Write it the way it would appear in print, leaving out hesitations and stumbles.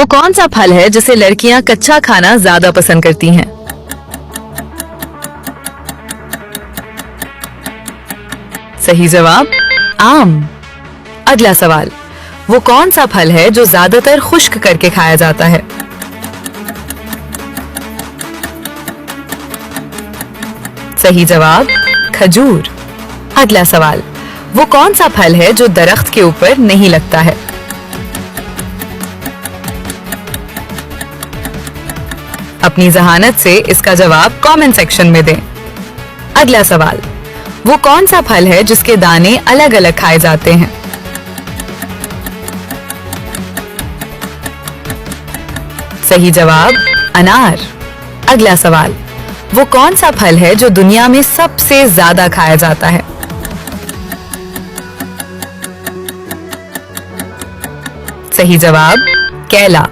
वो कौन सा फल है जिसे लड़कियां कच्चा खाना ज्यादा पसंद करती हैं? सही जवाब आम। अगला सवाल, वो कौन सा फल है जो ज्यादातर खुश्क करके खाया जाता है? सही जवाब खजूर। अगला सवाल, वो कौन सा फल है जो दरख्त के ऊपर नहीं लगता है? अपनी जहानत से इसका जवाब कमेंट सेक्शन में दें। अगला सवाल, वो कौन सा फल है जिसके दाने अलग अलग खाए जाते हैं? सही जवाब अनार। अगला सवाल, वो कौन सा फल है जो दुनिया में सबसे ज्यादा खाया जाता है? सही जवाब केला।